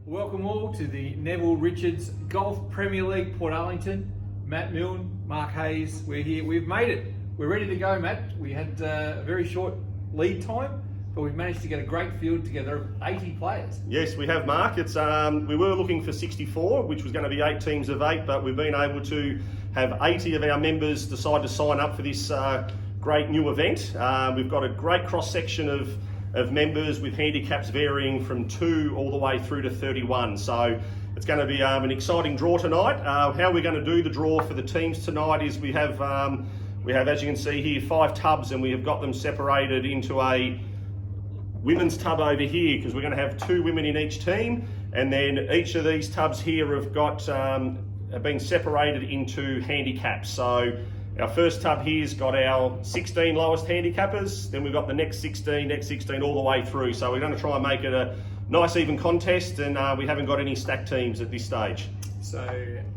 Welcome all to the Neville Richards Golf Premier League, Portarlington. Matt Milne, Mark Hayes, we're here. We've made it. We're ready to go, Matt. We had a very short lead time, but we've managed to get a great field together of 80 players. Yes, we have, Mark. It's we were looking for 64, which was going to be 8 teams of 8, but we've been able to have 80 of our members decide to sign up for this great new event. We've got a great cross-section of members with handicaps varying from 2 all the way through to 31. So it's going to be an exciting draw tonight. How we're going to do the draw for the teams tonight is we have, as you can see here, 5 tubs, and we have got them separated into a women's tub over here because we're going to have 2 women in each team, and then each of these tubs here have been separated into handicaps. So our first tub here's got our 16 lowest handicappers, then we've got the next 16 all the way through. So we're going to try and make it a nice even contest, and we haven't got any stacked teams at this stage. So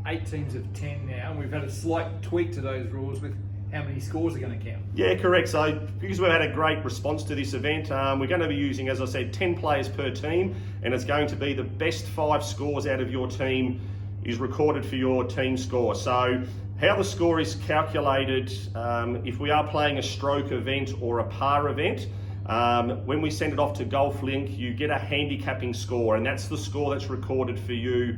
8 teams of 10 now, and we've had a slight tweak to those rules with how many scores are going to count. Yeah, correct. So because we've had a great response to this event, we're going to be using, as I said, 10 players per team, and it's going to be the best 5 scores out of your team is recorded for your team score. So how the score is calculated, if we are playing a stroke event or a par event, when we send it off to GolfLink, you get a handicapping score, and that's the score that's recorded for you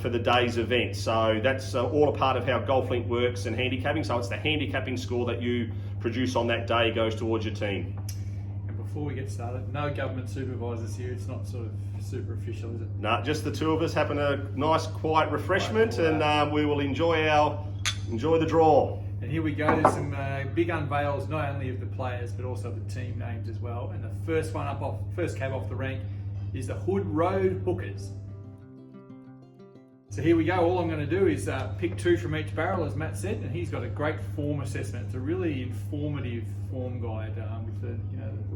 for the day's event. So that's all a part of how GolfLink works and handicapping. So it's the handicapping score that you produce on that day goes towards your team. And before we get started, no government supervisors here. It's not sort of super official, is it? No, just the 2 of us having a nice quiet refreshment, and we will enjoy the draw. And here we go. There's some big unveils, not only of the players but also the team names as well. And the first cab off the rank is the Hood Road Hookers. So here we go. All I'm going to do is pick 2 from each barrel, as Matt said, and he's got a great form assessment. It's a really informative form guide with the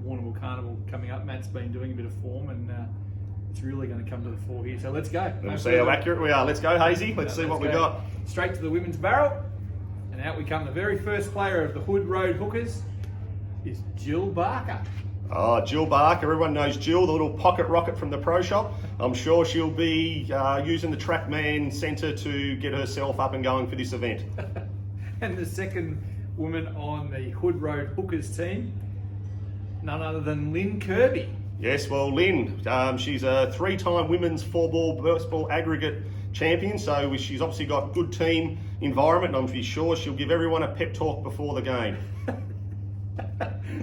Warrnambool Carnival coming up. Matt's been doing a bit of form, and it's really going to come to the fore here. So let's go. We'll see how accurate we are. Let's go, Hazy. Let's see what we got. Straight to the women's barrel, and out we come. The very first player of the Hood Road Hookers is Jill Barker. Oh, Jill Barker. Everyone knows Jill, the little pocket rocket from the pro shop. I'm sure she'll be using the TrackMan Centre to get herself up and going for this event. And the second woman on the Hood Road Hookers team, none other than Lynn Kirby. Yes, well, Lynn, she's a 3-time women's 4-ball burst ball aggregate champion, so she's obviously got good team environment, and I'm sure she'll give everyone a pep talk before the game.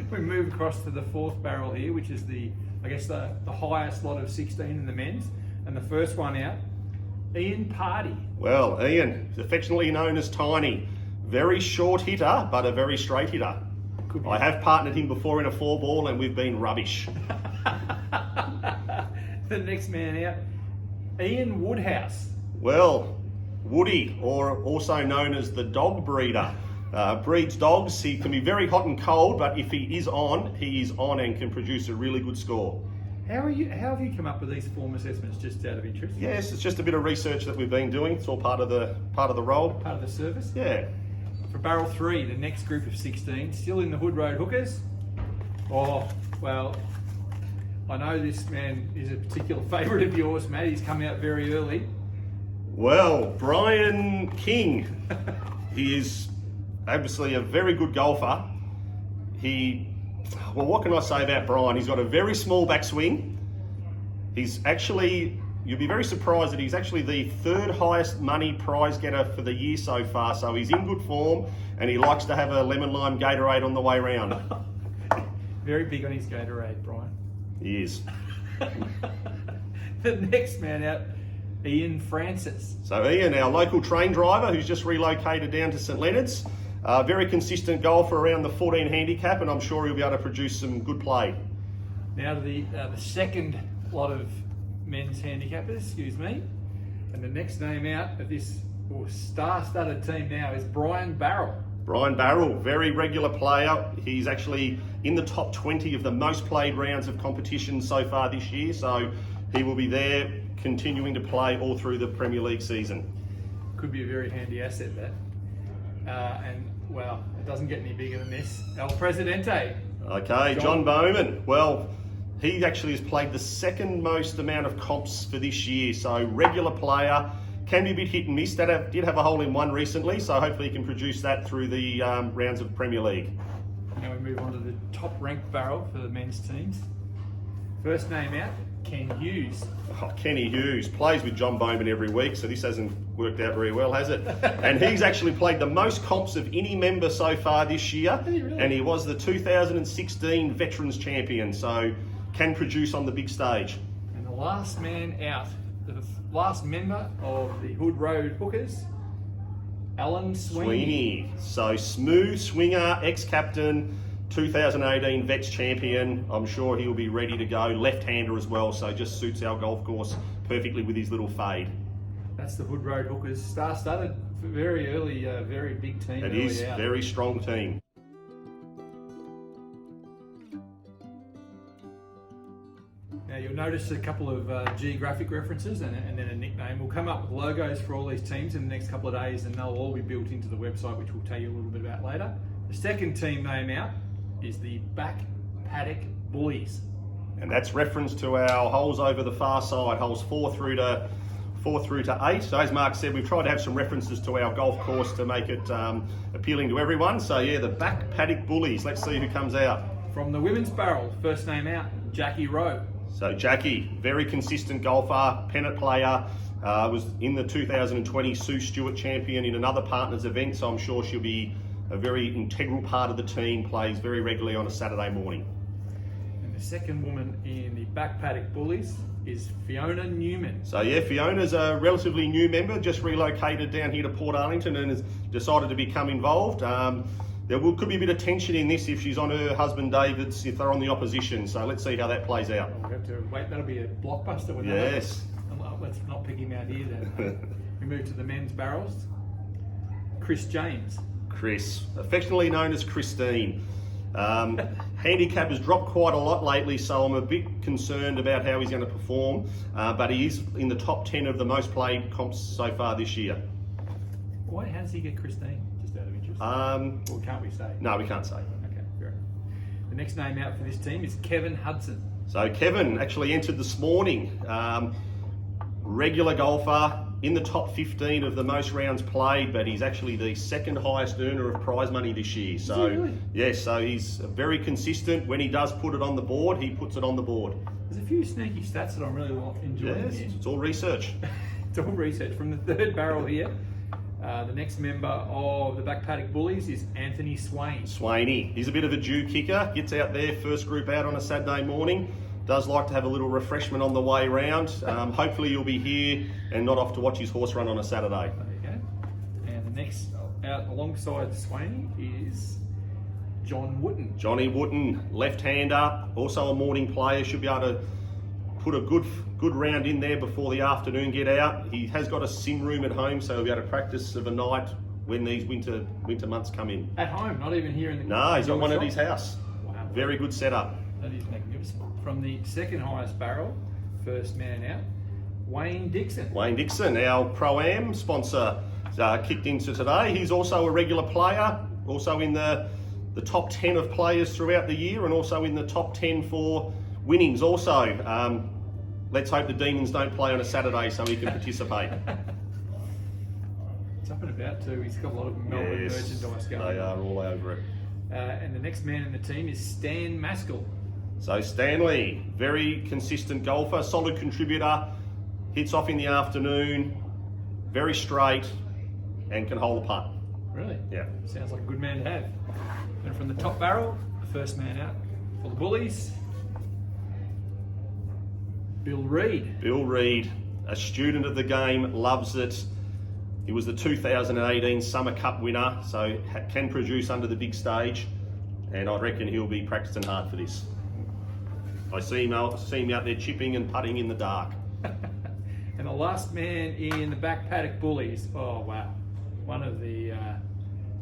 We move across to the 4th barrel here, which is the highest lot of 16 in the men's, and the first one out, Ian Party. Well, Ian, affectionately known as Tiny, very short hitter, but a very straight hitter. I have partnered him before in a 4-ball, and we've been rubbish. The next man out, Ian Woodhouse. Well, Woody, or also known as the dog breeder. Breeds dogs. He can be very hot and cold, but if he is on and can produce a really good score. How have you come up with these form assessments, just out of interest? Yes, it's just a bit of research that we've been doing. It's all part of the role. Part of the service? Yeah. For barrel 3, the next group of 16, still in the Hood Road Hookers. Oh, well, I know this man is a particular favourite of yours, Matt. He's come out very early. Well, Brian King. He is obviously a very good golfer. What can I say about Brian? He's got a very small backswing. He's actually, you'll be very surprised that he's actually the 3rd highest money prize getter for the year so far. So he's in good form, and he likes to have a lemon lime Gatorade on the way round. Very big on his Gatorade, Brian. He is. The next man out, Ian Francis. So Ian, our local train driver who's just relocated down to St Leonard's. Very consistent golfer around the 14 handicap, and I'm sure he'll be able to produce some good play. Now to the second lot of men's handicappers, and the next name out of this star-studded team now is Brian Barrell. Brian Barrell, very regular player. He's actually in the top 20 of the most played rounds of competition so far this year, so he will be there continuing to play all through the Premier League season. Could be a very handy asset, that. And well, it doesn't get any bigger than this. El Presidente. Okay, John Bowman. Well, he actually has played the second most amount of comps for this year, so regular player. Can be a bit hit and miss. Did have a hole-in-one recently, so hopefully he can produce that through the rounds of Premier League. Now we move on to the top-ranked barrel for the men's teams. First name out, Ken Hughes. Oh, Kenny Hughes plays with John Bowman every week, so this hasn't worked out very well, has it? And he's actually played the most comps of any member so far this year, really? And he was the 2016 Veterans Champion, so can produce on the big stage. And the last man out, the last member of the Hood Road Hookers, Alan Sweeney. So smooth swinger, ex-captain, 2018 Vets champion. I'm sure he'll be ready to go. Left-hander as well, so just suits our golf course perfectly with his little fade. That's the Hood Road Hookers. Star-studded, very early, very big team. It is, very strong team. Now you'll notice a couple of geographic references and then a nickname. We'll come up with logos for all these teams in the next couple of days, and they'll all be built into the website, which we'll tell you a little bit about later. The second team name out is the Back Paddock Bullies. And that's reference to our holes over the far side, holes 4 through to 8. So as Mark said, we've tried to have some references to our golf course to make it appealing to everyone. So yeah, the Back Paddock Bullies. Let's see who comes out. From the women's barrel, first name out, Jackie Rowe. So Jackie, very consistent golfer, pennant player, was in the 2020 Sue Stewart champion in another partners event, so I'm sure she'll be a very integral part of the team, plays very regularly on a Saturday morning. And the second woman in the Back Paddock Bullies is Fiona Newman. So yeah, Fiona's a relatively new member, just relocated down here to Portarlington and has decided to become involved. Could be a bit of tension in this if she's on her husband David's, if they're on the opposition. So let's see how that plays out. We'll have to wait. That'll be a blockbuster. Yes. Let's not pick him out here then. We move to the men's barrels. Chris James. Chris, affectionately known as Christine. Handicap has dropped quite a lot lately, so I'm a bit concerned about how he's going to perform. But he is in the top 10 of the most played comps so far this year. Why has he get Christine? Just out of interest. Or can't we say? No, we can't say. Okay, fair enough. The next name out for this team is Kevin Hudson. So Kevin actually entered this morning. Regular golfer, in the top 15 of the most rounds played, but he's actually the second highest earner of prize money this year. So really? yes, so he's very consistent. When he does put it on the board, he puts it on the board. There's a few sneaky stats that I'm really enjoying Yes, here. it's all research. It's all research. From the third barrel here, the next member of the Back Paddock Bullies is Anthony Swain. Swainey, he's a bit of a dew kicker, gets out there, first group out on a Saturday morning, does like to have a little refreshment on the way round. Hopefully you'll be here and not off to watch his horse run on a Saturday. There you go. And the next out alongside Swainey is John Wooten. Johnny Wooten, left-hander, also a morning player, should be able to put a good round in there before the afternoon get out. He has got a sim room at home, so he'll be able to practice of a night when these winter months come in. At home, not even here in the... No, he's got one at his house. Wow. Very good setup. That is magnificent. From the second highest barrel, first man out, Wayne Dixon. Wayne Dixon, our Pro-Am sponsor, kicked into today. He's also a regular player, also in the top 10 of players throughout the year and also in the top 10 for winnings also. Let's hope the Demons don't play on a Saturday so he can participate. It's up and about too. He's got a lot of Melbourne merchandise going. They are all over it. And the next man in the team is Stan Maskell. So Stanley, very consistent golfer, solid contributor, hits off in the afternoon, very straight, and can hold a putt. Really? Yeah. Sounds like a good man to have. And from the top barrel, the first man out for the Bullies, Bill Reid. Bill Reid, a student of the game, loves it. He was the 2018 Summer Cup winner, so can produce under the big stage, and I reckon he'll be practicing hard for this. I see him out there chipping and putting in the dark. And the last man in the Back Paddock Bullies, oh wow, one of the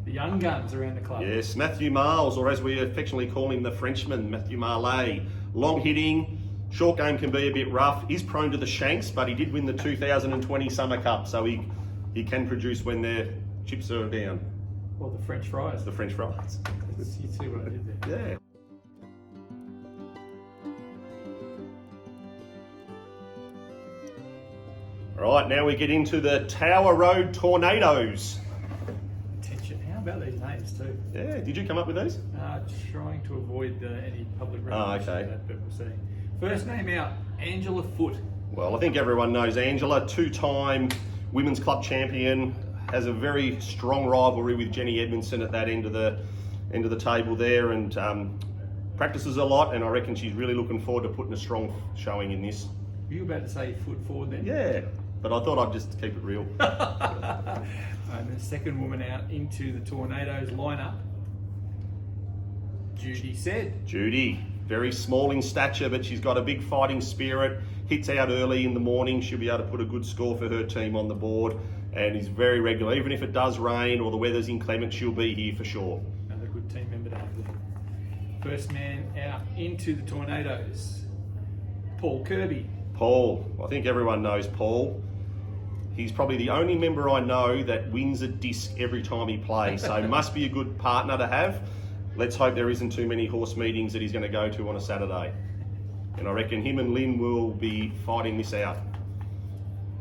young guns around the club. Yes, Matthew Miles, or as we affectionately call him, the Frenchman, Matthew Marley. Long hitting, short game can be a bit rough. He's prone to the shanks, but he did win the 2020 Summer Cup, so he can produce when their chips are down. Well, the French fries. The French fries. You see what I did there. Yeah. All right, now we get into the Tower Road Tornadoes. Attention, how about these names too? Yeah, did you come up with these? Trying to avoid any public Oh, recognition okay. of that, but we'll see. First name out, Angela Foote. Well, I think everyone knows Angela, two-time women's club champion, has a very strong rivalry with Jenny Edmondson at that end of the table there, and practices a lot, and I reckon she's really looking forward to putting a strong showing in this. Were you about to say foot forward then? Yeah, but I thought I'd just keep it real. And the second woman out into the Tornadoes lineup, Judy said. Judy, very small in stature, but she's got a big fighting spirit, hits out early in the morning, she'll be able to put a good score for her team on the board, and is very regular. Even if it does rain or the weather's inclement, she'll be here for sure. Another good team member to have there. First man out into the Tornadoes, Paul Kirby. Paul, I think everyone knows Paul. He's probably the only member I know that wins a disc every time he plays, so must be a good partner to have. Let's hope there isn't too many horse meetings that he's going to go to on a Saturday. And I reckon him and Lynn will be fighting this out.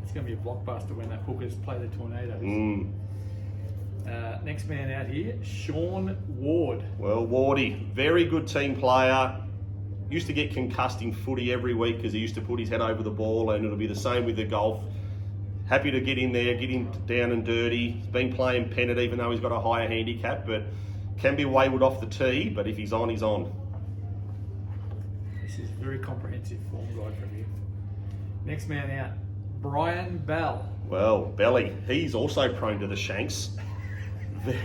It's going to be a blockbuster when the hookers play the Tornadoes. Next man out here, Sean Ward. Well, Wardy, very good team player. Used to get concussed in footy every week because he used to put his head over the ball, and it'll be the same with the golf. Happy to get in there, get him down and dirty. He's been playing pennant even though he's got a higher handicap, but can be wayward off the tee, but if he's on, he's on. This is a very comprehensive form guide from you. Next man out, Brian Bell. Well, Belly, he's also prone to the shanks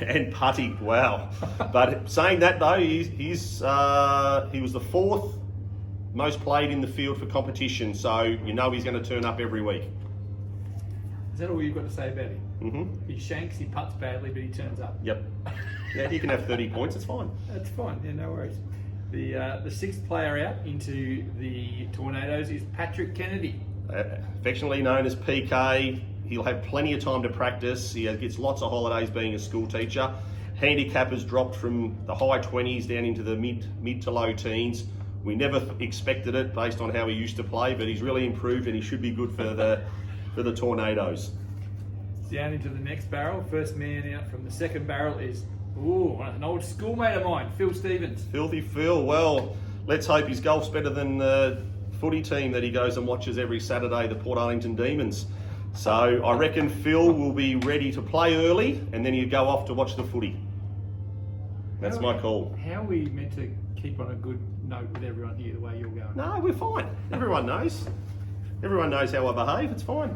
and putty. Wow. But saying that though, he was the fourth most played in the field for competition, so you know he's going to turn up every week. Is that all you've got to say about him? Mm-hmm. He shanks, he putts badly, but he turns up. Yep. Yeah, he can have 30 points, it's fine. That's fine, yeah, no worries. The sixth player out into the Tornadoes is Patrick Kennedy. Affectionately known as PK. He'll have plenty of time to practice. He gets lots of holidays being a school teacher. Handicap has dropped from the high 20s down into the mid to low teens. We never expected it based on how he used to play, but he's really improved and he should be good for the Tornadoes. Down into the next barrel. First man out from the second barrel is an old schoolmate of mine, Phil Stevens. Filthy Phil. Well, let's hope his golf's better than the footy team that he goes and watches every Saturday, the Portarlington Demons. So I reckon Phil will be ready to play early, and then he'll go off to watch the footy. That's my call. How are we meant to keep on a good note with everyone here the way you're going? No, we're fine. Everyone knows. Everyone knows how I behave. It's fine.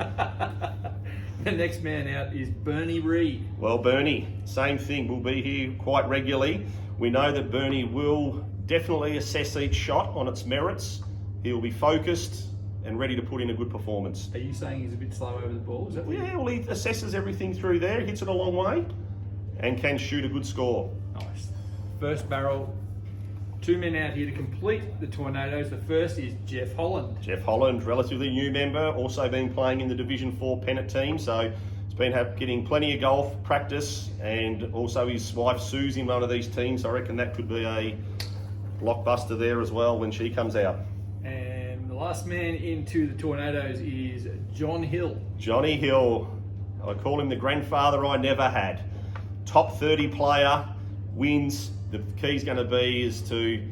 The next man out is Bernie Reed. Well, Bernie, same thing. We'll be here quite regularly. We know that Bernie will definitely assess each shot on its merits. He'll be focused and ready to put in a good performance. Are you saying he's a bit slow over the ball? Is that what Yeah, well, he assesses everything through there, hits it a long way, and can shoot a good score. Nice. First barrel. Two men out here to complete the Tornadoes. The first is Jeff Holland. Jeff Holland, relatively new member, also been playing in the Division 4 pennant team, so he's been getting plenty of golf practice, and also his wife Sue's in one of these teams, so I reckon that could be a blockbuster there as well when she comes out. And the last man into the Tornadoes is John Hill. Johnny Hill, I call him the grandfather I never had. Top 30 player, wins. The key's going to be as to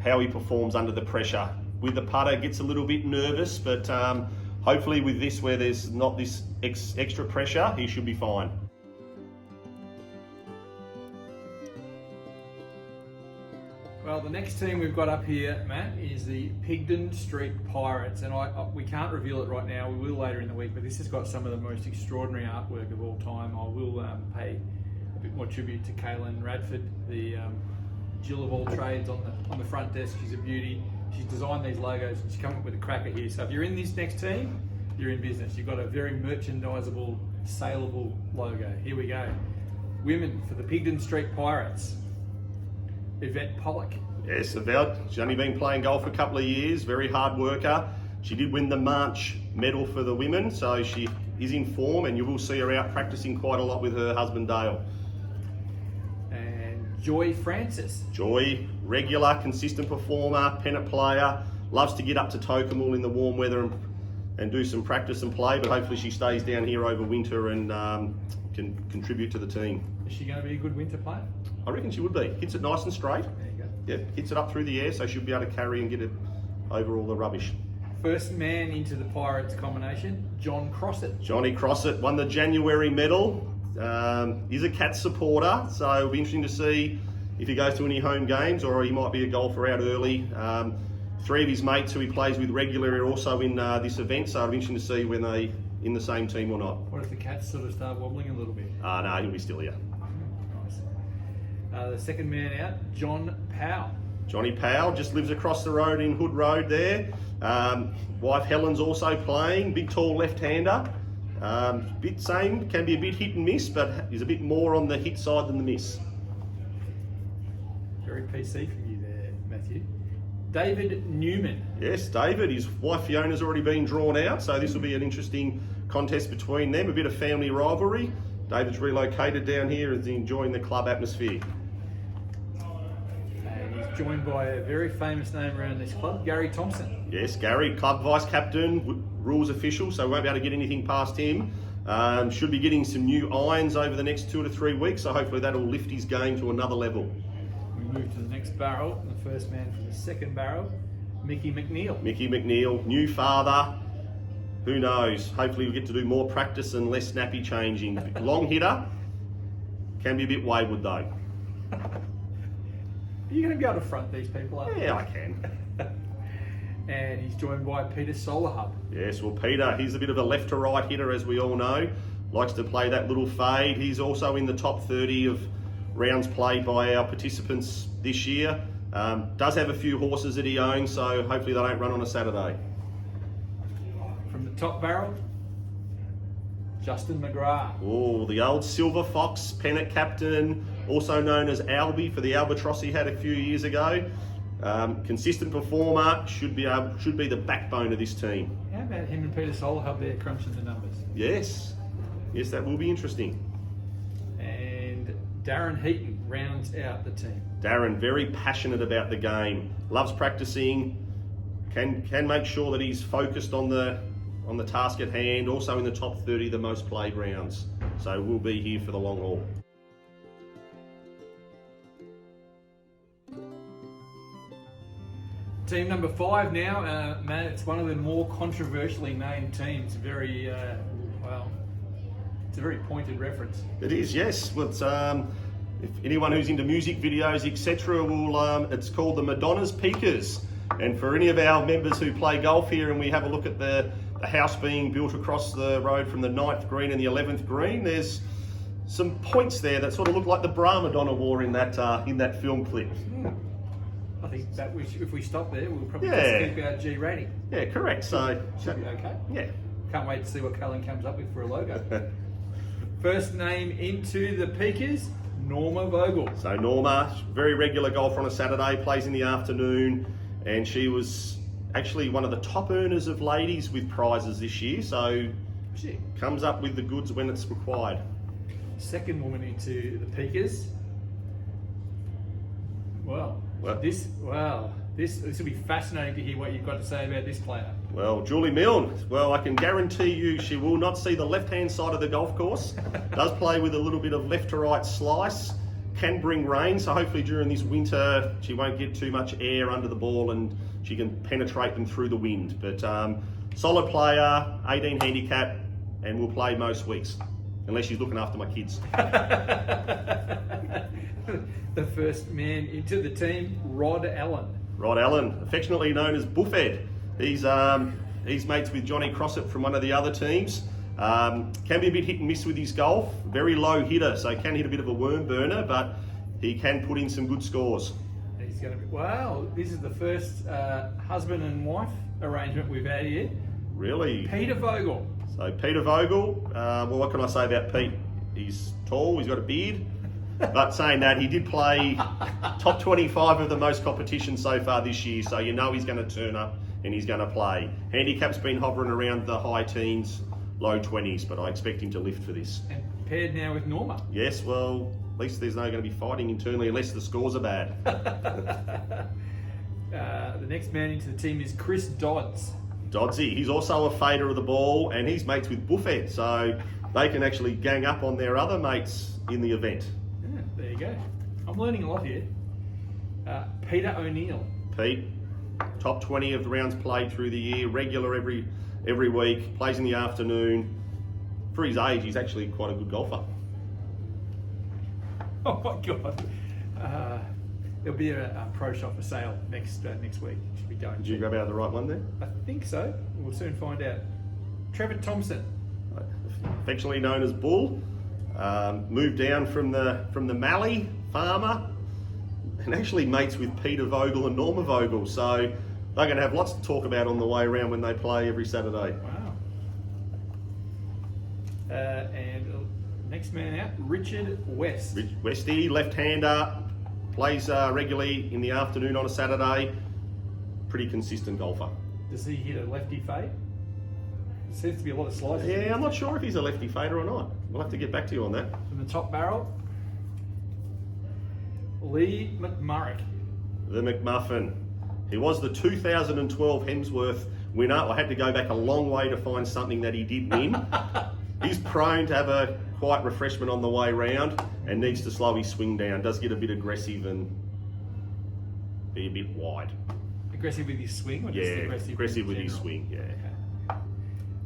how he performs under the pressure. With the putter, gets a little bit nervous, but hopefully with this, where there's not this extra pressure, he should be fine. Well, the next team we've got up here, Matt, is the Pigdon Street Pirates, and we can't reveal it right now. We will later in the week, but this has got some of the most extraordinary artwork of all time. I will pay a bit more tribute to Kaylin Radford, the Jill of all trades on the front desk. She's a beauty. She's designed these logos and she's come up with a cracker here. So if you're in this next team, you're in business. You've got a very merchandisable, saleable logo. Here we go. Women for the Pigdon Street Pirates. Yvette Pollock. Yes, Yvette. She's only been playing golf a couple of years, very hard worker. She did win the March medal for the women, so she is in form, and you will see her out practicing quite a lot with her husband Dale. And Joy Francis. Joy, regular, consistent performer, pennant player, loves to get up to Tocumwal in the warm weather and and do some practice and play, but hopefully she stays down here over winter and can contribute to the team. Is she going to be a good winter player? I reckon she would be. Hits it nice and straight. There you go. Yep, hits it up through the air, so she'll be able to carry and get it over all the rubbish. First man into the Pirates combination, John Crossett. Johnny Crossett won the January medal. He's a Cats supporter, so it'll be interesting to see if he goes to any home games, or he might be a golfer out early. Three of his mates who he plays with regularly are also in this event, so it'll be interesting to see when they in the same team or not. What if the Cats sort of start wobbling a little bit? No, he'll be still here. Nice. The second man out, John Powell. Johnny Powell just lives across the road in Hood Road there. Wife Helen's also playing, big tall left-hander. Bit same, can be a bit hit and miss, but he's a bit more on the hit side than the miss. Very PC from you there, Matthew. David Newman. Yes, David, his wife Fiona's already been drawn out, so this will be an interesting contest between them, a bit of family rivalry. David's relocated down here and is enjoying the club atmosphere. And he's joined by a very famous name around this club, Gary Thompson. Yes, Gary, club vice-captain, rules official, so we won't be able to get anything past him. Should be getting some new irons over the next 2 to 3 weeks, so hopefully that'll lift his game to another level. We move to the next barrel, the first man from the second barrel, Mickey McNeil. Mickey McNeil, new father, who knows? Hopefully we'll get to do more practice and less snappy changing. Long hitter, can be a bit wayward though. Are you going to be able to front these people up? Yeah, I can. And he's joined by Peter Solahub. Yes, well Peter, he's a bit of a left to right hitter as we all know. Likes to play that little fade. He's also in the top 30 of rounds played by our participants this year. Does have a few horses that he owns, so hopefully they don't run on a Saturday. From the top barrel, Justin McGrath. Oh, the old Silver Fox pennant captain, also known as Albie for the Albatross he had a few years ago. Consistent performer, should be the backbone of this team. How about him and Peter Solahub there crunching the numbers? Yes, that will be interesting. And Darren Heaton rounds out the team. Darren, very passionate about the game, loves practicing, can make sure that he's focused on the task at hand, also in the top 30 the most played rounds. So we'll be here for the long haul. Team number 5 now, Matt, it's one of the more controversially named teams. Very, it's a very pointed reference. It is, yes. Well, it's, if anyone who's into music videos, etc., will, it's called the Madonna's Peakers. And for any of our members who play golf here and we have a look at the house being built across the road from the 9th green and the 11th green, there's some points there that sort of look like the bra Madonna wore in that film clip. I think that if we stop there, we'll probably Yeah. just keep our G rating. Yeah, correct. So Should be okay. yeah. Can't wait to see what Cullen comes up with for a logo. First name into the Peakers, Norma Vogel. So Norma, very regular golfer on a Saturday, plays in the afternoon, and she was actually one of the top earners of ladies with prizes this year, so Shit. comes up with the goods when it's required. Second woman into the Peakers. This will be fascinating to hear what you've got to say about this player. Well, Julie Milne, well, I can guarantee you she will not see the left-hand side of the golf course. Does play with a little bit of left to right slice, can bring rain, so hopefully during this winter she won't get too much air under the ball and she can penetrate them through the wind. But solid player, 18 handicap, and will play most weeks, unless she's looking after my kids. The first man into the team, Rod Allen. Rod Allen, affectionately known as Buffhead. He's mates with Johnny Crossett from one of the other teams. Can be a bit hit and miss with his golf. Very low hitter, so can hit a bit of a worm burner, but he can put in some good scores. He's going to be, wow, this is the first husband and wife arrangement we've had here. Really? Peter Vogel. So Peter Vogel, well, what can I say about Pete? He's tall, he's got a beard. But saying that, he did play top 25 of the most competitions so far this year, so you know he's going to turn up and he's going to play. Handicap's been hovering around the high teens, low 20s, but I expect him to lift for this. And paired now with Norma. Yes, well, at least there's no going to be fighting internally unless the scores are bad. The next man into the team is Chris Dodds. Dodsy, he's also a fader of the ball, and he's mates with Buffett, so they can actually gang up on their other mates in the event. Yeah, there you go. I'm learning a lot here. Peter O'Neill. Pete, top 20 of the rounds played through the year, regular every week, plays in the afternoon. For his age, he's actually quite a good golfer. Oh my God. There'll be a pro shop for sale next week. Should be going. Did you grab out of the right one there? I think so. We'll soon find out. Trevor Thompson. Affectionately known as Bull, moved down from the Mallee farmer, and actually mates with Peter Vogel and Norma Vogel. So they're going to have lots to talk about on the way around when they play every Saturday. Wow. And next man out, Richard West. Westy, left-hander, plays regularly in the afternoon on a Saturday. Pretty consistent golfer. Does he hit a lefty fade? There seems to be a lot of slices. Yeah, I'm not sure if he's a lefty fader or not. We'll have to get back to you on that. From the top barrel, Lee McMurray. The McMuffin. He was the 2012 Hemsworth winner. I had to go back a long way to find something that he did win. He's prone to have a quiet refreshment on the way round and needs to slow his swing down. Does get a bit aggressive and be a bit wide. Aggressive with his swing? Or Yeah, just aggressive with his general? swing, yeah. Okay.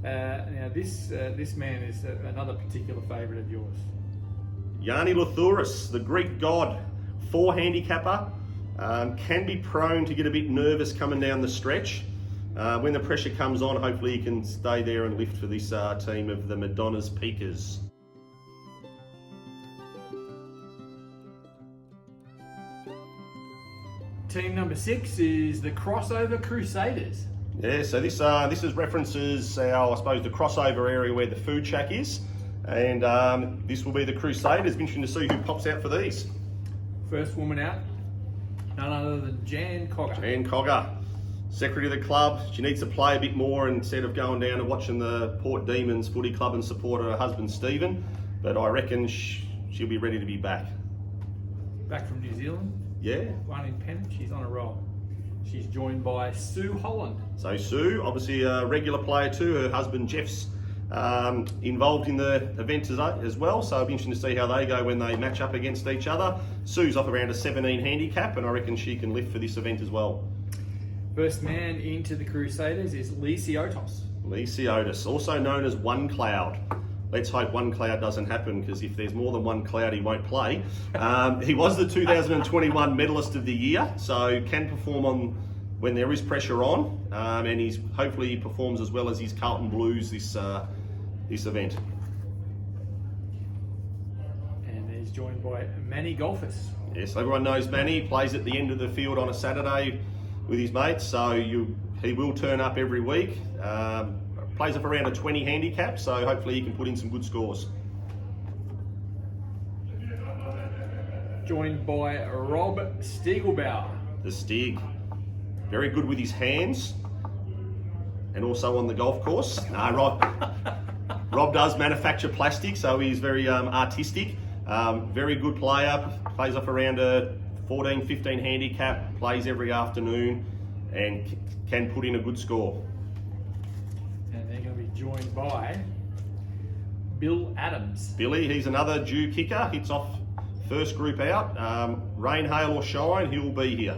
Now this man is another particular favourite of yours. Yanni Luthouris, the Greek god, 4 handicapper, can be prone to get a bit nervous coming down the stretch. When the pressure comes on, hopefully he can stay there and lift for this team of the Madonna's Peakers. Team number 6 is the Crossover Crusaders. Yeah, so this is references our, I suppose, the crossover area where the food shack is, and this will be the Crusaders. It'll be interesting to see who pops out for these. First woman out, none other than Jan Cogger. Jan Cogger, secretary of the club. She needs to play a bit more instead of going down and watching the Port Demons footy club and support her husband Stephen, but I reckon she'll be ready to be back. Back from New Zealand. Yeah. One in pennant, she's on a roll. She's joined by Sue Holland. So Sue, obviously a regular player too. Her husband Jeff's involved in the event as well, so it'll be interesting to see how they go when they match up against each other. Sue's off around a 17 handicap, and I reckon she can lift for this event as well. First man into the Crusaders is Lee Siotis. Lee Siotis, also known as One Cloud. Let's hope One Cloud doesn't happen, because if there's more than one cloud, he won't play. He was the 2021 Medalist of the Year, so can perform on when there is pressure on, and hopefully he performs as well as his Carlton Blues this event. And he's joined by Manny Golfers. Yes, everyone knows Manny. Plays at the end of the field on a Saturday with his mates, so he will turn up every week. Plays up around a 20 handicap, so hopefully he can put in some good scores. Joined by Rob Stiegelbauer. The Stieg, very good with his hands and also on the golf course. Rob does manufacture plastic, so he's very artistic. Very good player, plays off around a 14, 15 handicap, plays every afternoon and can put in a good score. And they're going to be joined by Bill Adams. Billy, he's another due kicker, hits off first group out. Rain, hail or shine, he'll be here.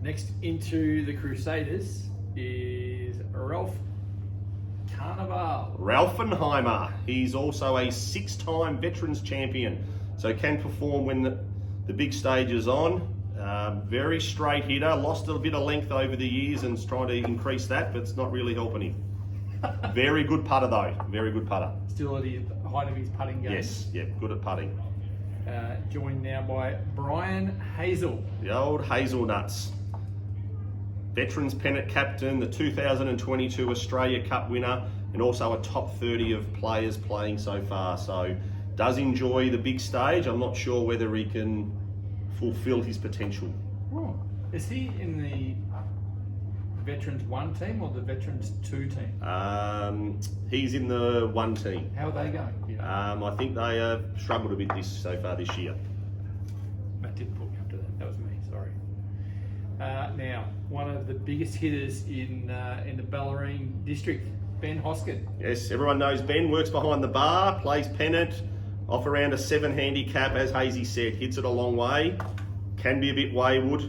Next into the Crusaders is Ralph Carnival. Ralphenheimer, he's also a 6-time Veterans champion, so can perform when the big stage is on. Very straight hitter, lost a bit of length over the years and is trying to increase that, but it's not really helping him. Very good putter though, very good putter. Still at the height of his putting game. Yes, yeah, good at putting. Joined now by Brian Hazel. The old Hazelnuts. Veterans pennant captain, the 2022 Australia Cup winner, and also a top 30 of players playing so far. So does enjoy the big stage. I'm not sure whether he can fulfill his potential. Oh. Is he in the Veterans 1 team or the Veterans 2 team? He's in the 1 team. How are they going? You know? I think they have struggled a bit so far this year. Matt didn't put me up to that. That was me, sorry. Now, one of the biggest hitters in the Ballerine district, Ben Hoskin. Yes, everyone knows Ben, works behind the bar, plays pennant, off around a 7 handicap, as Hazy said, hits it a long way, can be a bit wayward.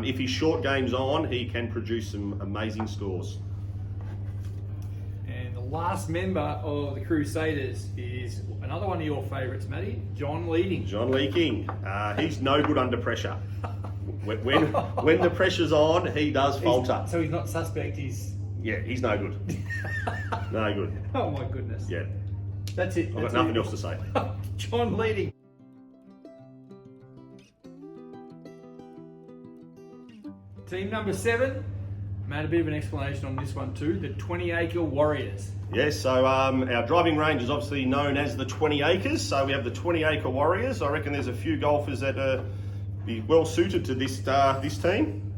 If his short game's on, he can produce some amazing scores. And the last member of the Crusaders is another one of your favourites, Matty, John Leading. John Leaking, he's no good under pressure. When the pressure's on, he does falter. So he's not suspect, he's no good. No good. Oh my goodness. Yeah. That's it. I've got nothing else to say. John Leading. Team number 7. Matt, a bit of an explanation on this one too. The 20-acre Warriors. Yes, so our driving range is obviously known as the 20 acres. So we have the 20-acre Warriors. I reckon there's a few golfers that be well suited to this team.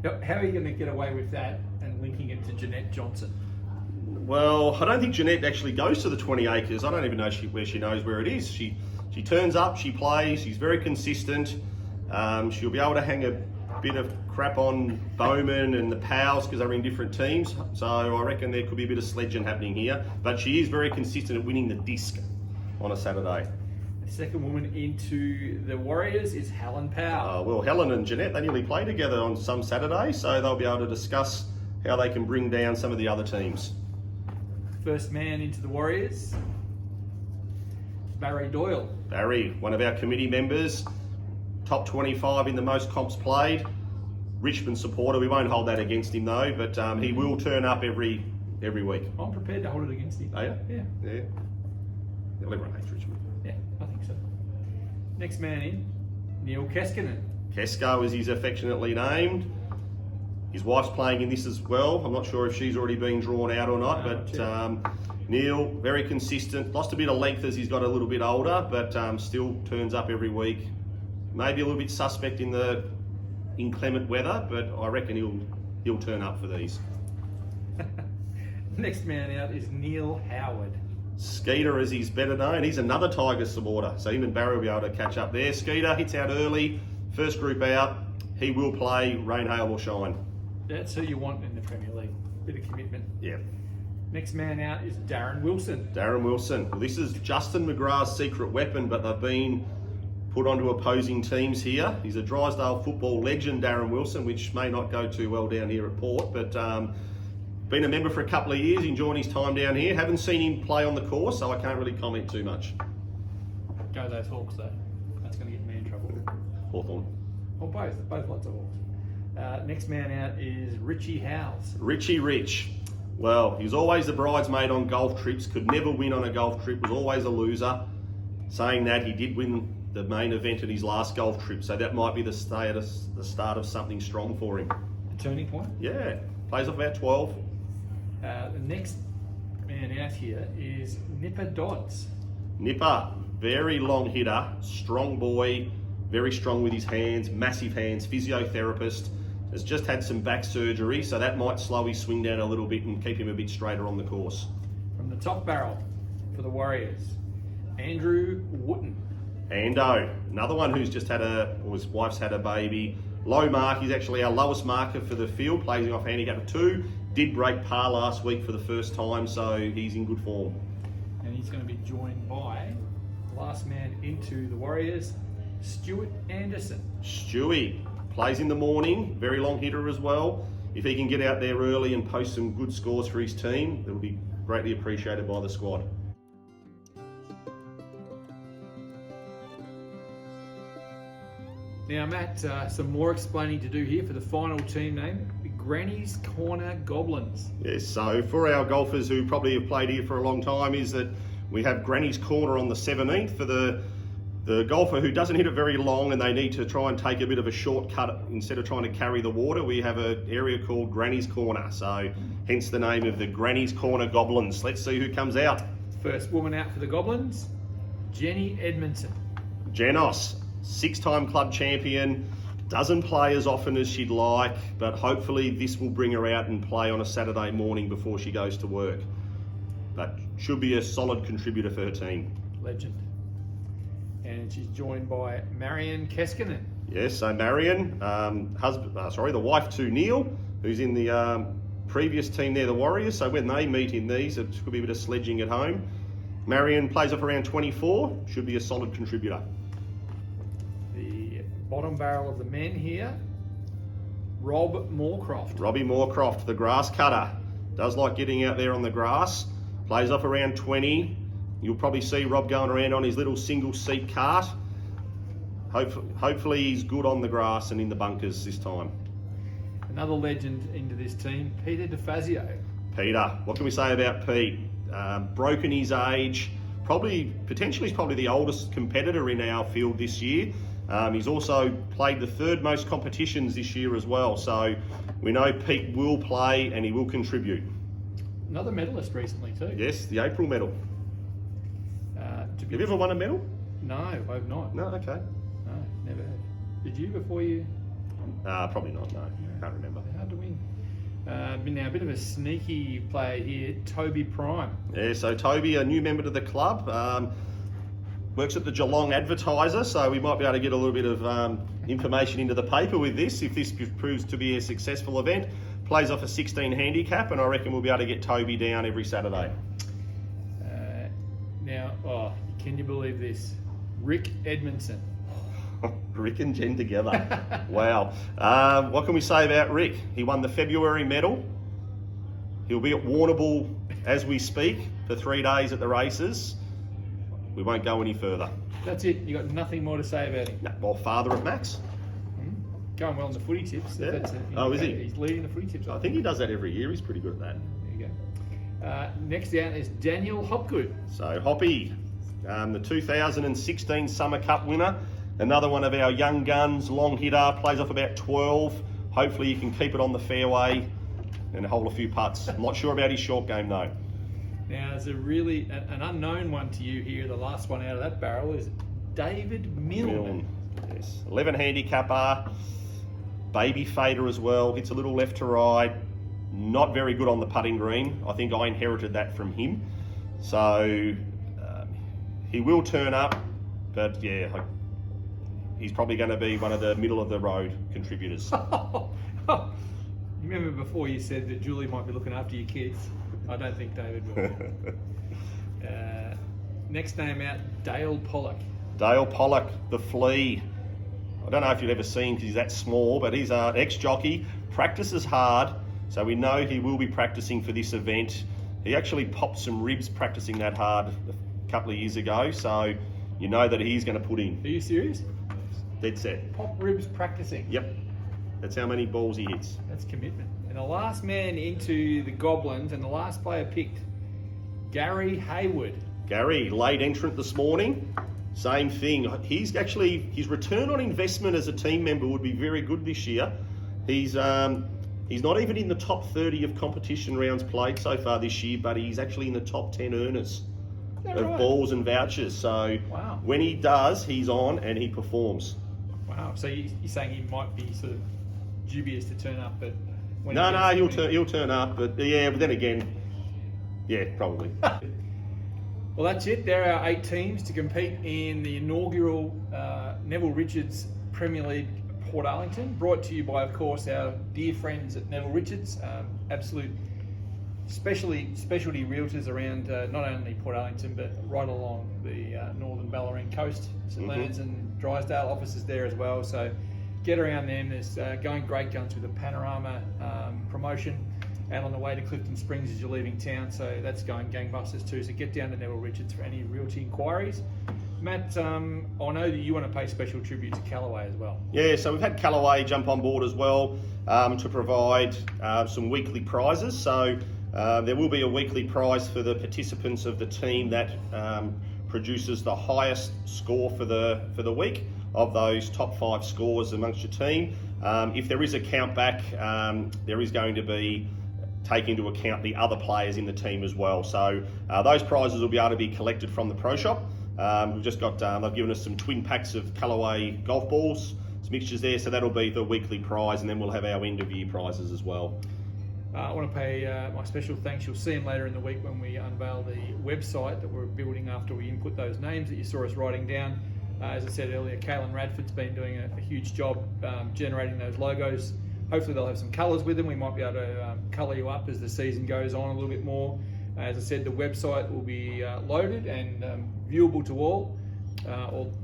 How are you going to get away with that and linking it to Jeanette Johnson? Well, I don't think Jeanette actually goes to the 20 acres. I don't even know where she knows where it is. She turns up, she plays, she's very consistent. She'll be able to hang a bit of crap on Bowman and the Powells because they're in different teams. So I reckon there could be a bit of sledging happening here. But she is very consistent at winning the disc on a Saturday. The second woman into the Warriors is Helen Powell. Well, Helen and Jeanette, they nearly play together on some Saturdays, so they'll be able to discuss how they can bring down some of the other teams. First man into the Warriors, Barry Doyle. Barry, one of our committee members, top 25 in the most comps played. Richmond supporter, we won't hold that against him though, but he will turn up every week. I'm prepared to hold it against him. Are you? Yeah. Yeah. Well, everyone hates Richmond. Yeah, I think so. Next man in, Neil Keskinen. Kesko, as he's affectionately named. His wife's playing in this as well. I'm not sure if she's already been drawn out or not, but Neil, very consistent. Lost a bit of length as he's got a little bit older, but still turns up every week. Maybe a little bit suspect in the inclement weather, but I reckon he'll turn up for these. Next man out is Neil Howard. Skeeter, as he's better known, he's another Tigers supporter, so him and Barry will be able to catch up there. Skeeter hits out early, first group out. He will play, rain, hail or shine. That's who you want in the Premier League. Bit of commitment. Yeah. Next man out is Darren Wilson. Darren Wilson. Well, this is Justin McGrath's secret weapon, but they've been put onto opposing teams here. He's a Drysdale football legend, Darren Wilson, which may not go too well down here at Port, but been a member for a couple of years, enjoying his time down here. Haven't seen him play on the course, so I can't really comment too much. Go those Hawks though. That's going to get me in trouble. Hawthorn. Or both lots of Hawks. Next man out is Richie Howes. Richie Rich. Well, he was always the bridesmaid on golf trips, could never win on a golf trip, was always a loser. Saying that, he did win the main event at his last golf trip, so that might be the start of something strong for him. A turning point? Yeah, plays off about 12. The next man out here is Nipper Dodds. Nipper, very long hitter, strong boy, very strong with his hands, massive hands, physiotherapist, has just had some back surgery, so that might slow his swing down a little bit and keep him a bit straighter on the course. From the top barrel for the Warriors, Andrew Wooten. Ando, another one who's just his wife's had a baby. Low mark, he's actually our lowest marker for the field, plays off handicap of 2. Did break par last week for the first time, so he's in good form. And he's going to be joined by the last man into the Warriors, Stuart Anderson. Stewie plays in the morning, very long hitter as well. If he can get out there early and post some good scores for his team, it'll be greatly appreciated by the squad. Now, Matt, some more explaining to do here for the final team name, the Granny's Corner Goblins. Yes, so for our golfers who probably have played here for a long time, is that we have Granny's Corner on the 17th for the golfer who doesn't hit it very long and they need to try and take a bit of a shortcut instead of trying to carry the water. We have an area called Granny's Corner, so hence the name of the Granny's Corner Goblins. Let's see who comes out. First woman out for the Goblins, Jenny Edmondson. Janos, 6-time club champion, doesn't play as often as she'd like, but hopefully this will bring her out and play on a Saturday morning before she goes to work. But should be a solid contributor for her team. Legend. And she's joined by Marion Keskinen. Yes, so Marion, the wife to Neil, who's in the previous team there, the Warriors. So when they meet in these, it could be a bit of sledging at home. Marion plays off around 24, should be a solid contributor. The bottom barrel of the men here, Rob Moorcroft. Robbie Moorcroft, the grass cutter. Does like getting out there on the grass. Plays off around 20. You'll probably see Rob going around on his little single seat cart. Hopefully he's good on the grass and in the bunkers this time. Another legend into this team, Peter DeFazio. Peter, what can we say about Pete? Broken his age. Potentially he's probably the oldest competitor in our field this year. He's also played the third most competitions this year as well. So we know Pete will play and he will contribute. Another medalist recently too. Yes, the April medal. Have you ever won a medal? No, I've not. No, okay. No, never have. Did you before you? Probably not, no. Can't remember. Hard to win. Been now a bit of a sneaky player here, Toby Prime. Yeah, so Toby, a new member to the club, works at the Geelong Advertiser, so we might be able to get a little bit of information into the paper with this, if this proves to be a successful event. Plays off a 16 handicap, and I reckon we'll be able to get Toby down every Saturday. Now, can you believe this? Rick Edmondson. Rick and Jen together. Wow. What can we say about Rick? He won the February medal. He'll be at Warrnambool as we speak for 3 days at the races. We won't go any further. That's it. You got nothing more to say about him. No, well, father of Max. Going well in the footy tips. Yeah. That's Is he? He's leading the footy tips. I think he does that every year. He's pretty good at that. There you go. Next down is Daniel Hopgood. So Hoppy, the 2016 Summer Cup winner. Another one of our young guns, long hitter, plays off about 12. Hopefully he can keep it on the fairway and hold a few putts. I'm not sure about his short game though. Now, there's an unknown one to you here. The last one out of that barrel is David Milne. Yes, 11 handicapper, baby fader as well. Hits a little left to right. Not very good on the putting green. I think I inherited that from him. So he will turn up, but yeah, he's probably going to be one of the middle of the road contributors. Remember before you said that Julie might be looking after your kids? I don't think David will. Next name out, Dale Pollock. Dale Pollock, the flea. I don't know if you've ever seen because he's that small, but he's an ex-jockey, practices hard, so we know he will be practicing for this event. He actually popped some ribs practicing that hard a couple of years ago, so you know that he's going to put in. Are you serious? Dead set. Pop ribs practicing. Yep. That's how many balls he hits. That's commitment. And the last man into the Goblins and the last player picked, Gary Hayward. Gary, late entrant this morning. Same thing. His return on investment as a team member would be very good this year. He's not even in the top 30 of competition rounds played so far this year, but he's actually in the top 10 earners of right? Balls and vouchers. So wow. When he does, he's on and he performs. Wow. So you're saying he might be sort of dubious to turn up, but when he'll turn up. But yeah, but then again, yeah, probably. Well, that's it. There are 8 teams to compete in the inaugural Neville Richards Premier League Portarlington, brought to you by, of course, our dear friends at Neville Richards, absolute specialty realtors around not only Portarlington but right along the northern Ballerine coast, St Leonards and Drysdale, offices there as well. So get around them. There's going great guns with a panorama promotion out on the way to Clifton Springs as you're leaving town, so that's going gangbusters too. So get down to Neville Richards for any realty inquiries. Matt, I know that you want to pay special tribute to Callaway as well. Yeah, so we've had Callaway jump on board as well to provide some weekly prizes. So there will be a weekly prize for the participants of the team that produces the highest score for the week of those top 5 scores amongst your team. If there is a count back, there is going to be take into account the other players in the team as well. So those prizes will be able to be collected from the Pro Shop. We've just got, they've given us some twin packs of Callaway golf balls, some mixtures there, so that'll be the weekly prize, and then we'll have our end of year prizes as well. I want to pay my special thanks. You'll see them later in the week when we unveil the website that we're building after we input those names that you saw us writing down. As I said earlier, Kaylin Radford's been doing a huge job generating those logos. Hopefully they'll have some colours with them. We might be able to colour you up as the season goes on a little bit more. As I said, the website will be loaded and viewable to all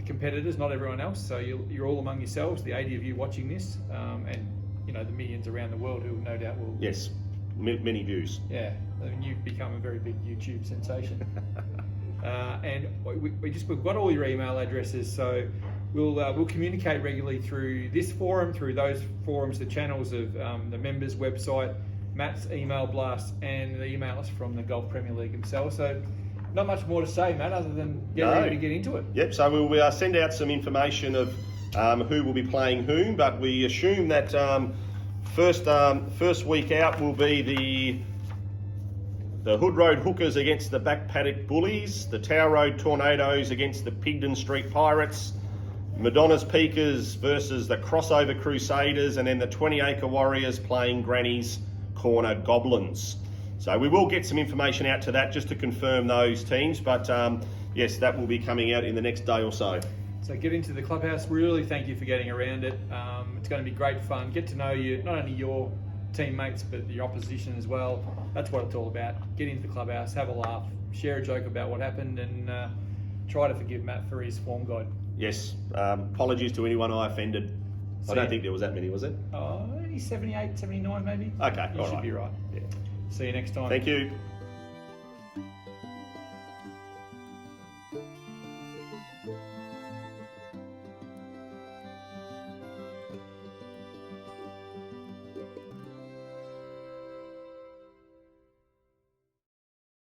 competitors, not everyone else. So you're all among yourselves, the 80 of you watching this, and the millions around the world who no doubt will. Yes, many views. Yeah, I mean, you've become a very big YouTube sensation. And we've got all your email addresses, so we'll communicate regularly through this forum, through those forums, the channels of the members' website, Matt's email blast, and the emails from the Golf Premier League themselves. So not much more to say, Matt, other than get ready to get into it. Yep, so we'll send out some information of who will be playing whom, but we assume that first week out will be the Hood Road Hookers against the Back Paddock Bullies, the Tower Road Tornadoes against the Pigdon Street Pirates, Madonna's Peakers versus the Crossover Crusaders, and then the 20-Acre Warriors playing Granny's Corner Goblins. So we will get some information out to that just to confirm those teams, but yes, that will be coming out in the next day or so. So get into the clubhouse. Really thank you for getting around it. It's going to be great fun. Get to know you, not only your teammates, but your opposition as well. That's what it's all about. Get into the clubhouse, have a laugh, share a joke about what happened, and try to forgive Matt for his form guide. Yes, apologies to anyone I offended. I don't think there was that many, was it? Oh, only 78, 79 maybe. Okay, You all should right. be right. Yeah. See you next time. Thank you.